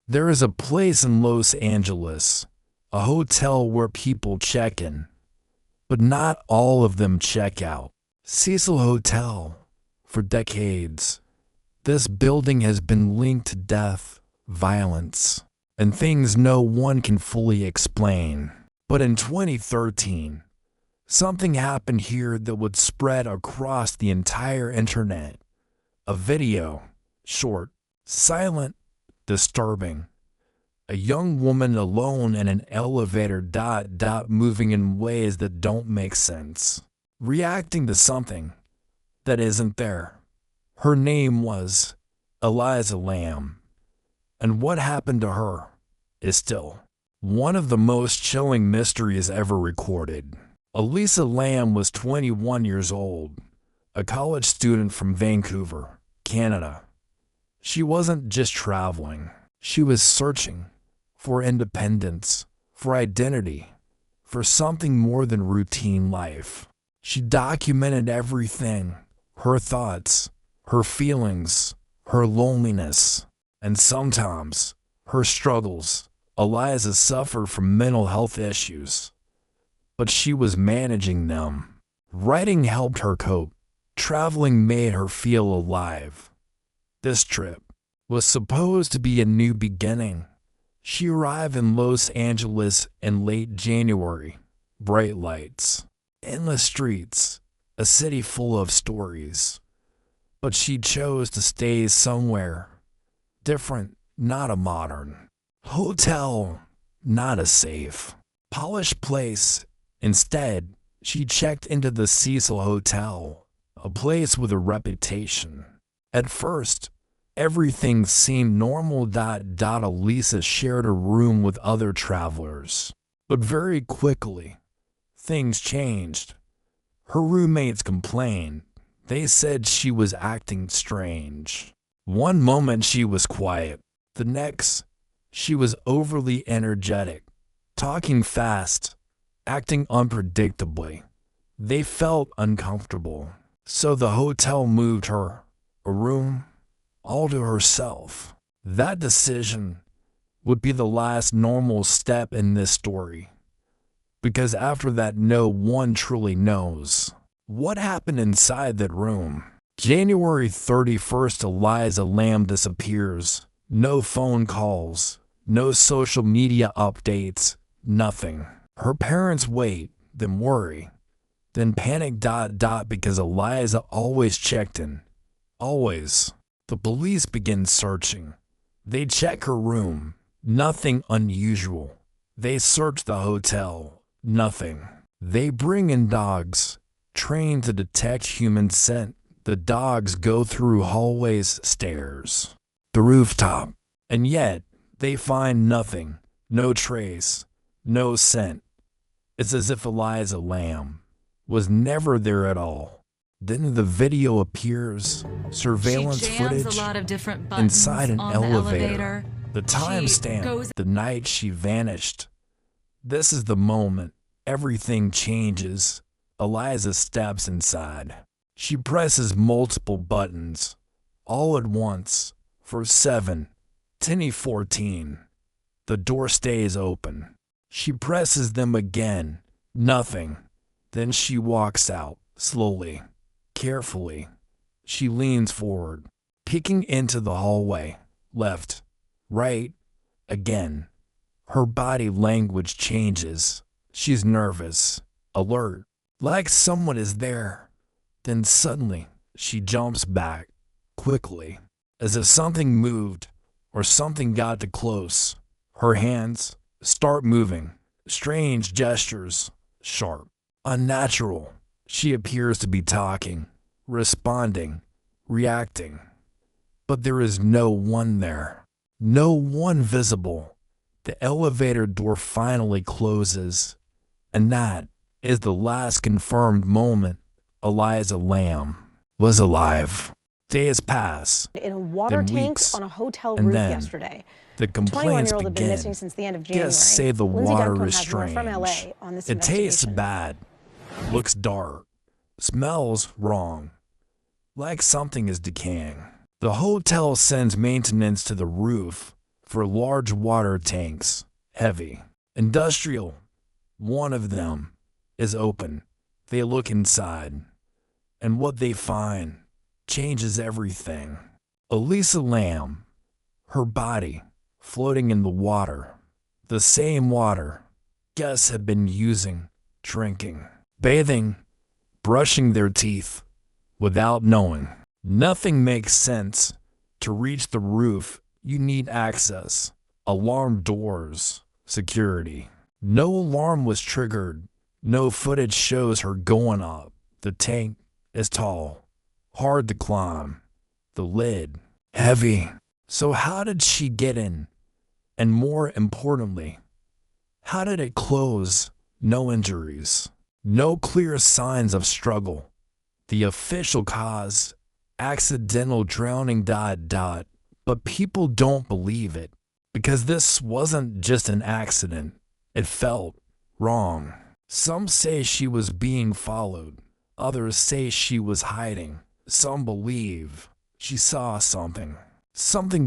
There is a place in Los Angeles, a hotel where people check in, but not all of them check out. Cecil Hotel. For decades, this building has been linked to death, violence, and things no one can fully explain. But in 2013, something happened here that would spread across the entire internet. A video, short, silent, disturbing. A young woman alone in an elevator moving in ways that don't make sense. Reacting to something that isn't there. Her name was Elisa Lam. And what happened to her is still one of the most chilling mysteries ever recorded. Elisa Lam was 21 years old, a college student from Vancouver, Canada. She wasn't just traveling. She was searching for independence, for identity, for something more than routine life. She documented everything, her thoughts, her feelings, her loneliness, and sometimes her struggles. Elisa suffered from mental health issues, but she was managing them. Writing helped her cope. Traveling made her feel alive. This trip was supposed to be a new beginning. She arrived in Los Angeles in late January. Bright lights, endless streets, a city full of stories. But she chose to stay somewhere different, not a modern hotel, not a safe, polished place. Instead, she checked into the Cecil Hotel, a place with a reputation. At first, everything seemed normal. Elisa shared a room with other travelers. But very quickly, things changed. Her roommates complained. They said she was acting strange. One moment she was quiet. The next, she was overly energetic, talking fast, acting unpredictably. They felt uncomfortable. So the hotel moved her a room all to herself. That decision would be the last normal step in this story, because after that no one truly knows what happened inside that room. January 31st, Elisa Lam disappears. No phone calls, no social media updates, nothing. Her parents wait, then worry, then panic. Because Elisa always checked in. Always. The police begin searching. They check her room. Nothing unusual. They search the hotel. Nothing. They bring in dogs, trained to detect human scent. The dogs go through hallways, stairs, the rooftop, and yet they find nothing. No trace, no scent. It's as if Elisa Lam was never there at all. Then the video appears, surveillance footage inside an elevator. The timestamp, the night she vanished. This is the moment everything changes. Elisa steps inside. She presses multiple buttons, all at once, for 7:14. The door stays open. She presses them again. Nothing. Then she walks out, slowly, carefully. She leans forward, peeking into the hallway. Left, right, again. Her body language changes. She's nervous, alert, like someone is there. Then suddenly, she jumps back, quickly, as if something moved or something got too close. Her hands start moving, strange gestures, sharp, unnatural. She appears to be talking, responding, reacting. But there is no one there, no one visible. The elevator door finally closes, and that is the last confirmed moment Elisa Lam was alive. Days pass, in a water then tank weeks, on a hotel and roof then yesterday. the complaints 21-year-old had been begin. missing since the end of January. Guests say the Lindsay water Duncombe is has more from LA strange. on this It tastes investigation. bad, looks dark, smells wrong, like something is decaying. The hotel sends maintenance to the roof for large water tanks, heavy, industrial. One of them is open. They look inside, and what they find changes everything. Elisa Lam, her body floating in the water, the same water guests had been using, drinking, bathing, brushing their teeth, without knowing. Nothing makes sense. To reach the roof, you need access, alarm doors, security. No alarm was triggered. No footage shows her going up. The tank is tall, hard to climb. The lid, heavy. So how did she get in? And more importantly, how did it close? No injuries. No clear signs of struggle. The official cause, accidental drowning. But people don't believe it because this wasn't just an accident. It felt wrong. Some say she was being followed. Others say she was hiding. Some believe she saw something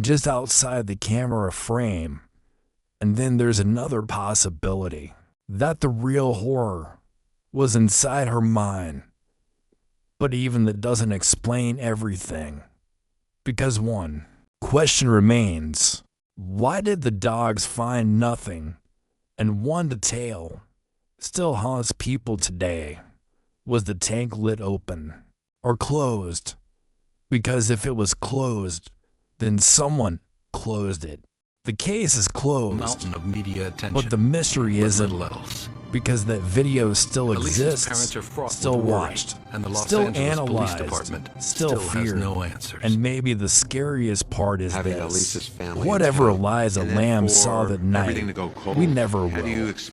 just outside the camera frame. And then there's another possibility that the real horror was inside her mind. But even that doesn't explain everything. Because one question remains: why did the dogs find nothing? And one detail still haunts people today. Was the tank lid open or closed? Because if it was closed, then someone closed it. The case is closed, Mountain of media attention, but the mystery isn't, little else. because that video still Elisa's exists, parents are fraught still with worry, watched, and the Los still Angeles Police analyzed, Department still has feared. no answers. And maybe the scariest part is Having this: Elisa's family in whatever town, Eliza and then Lam for saw that everything night, to go cold, we never how do you will. explain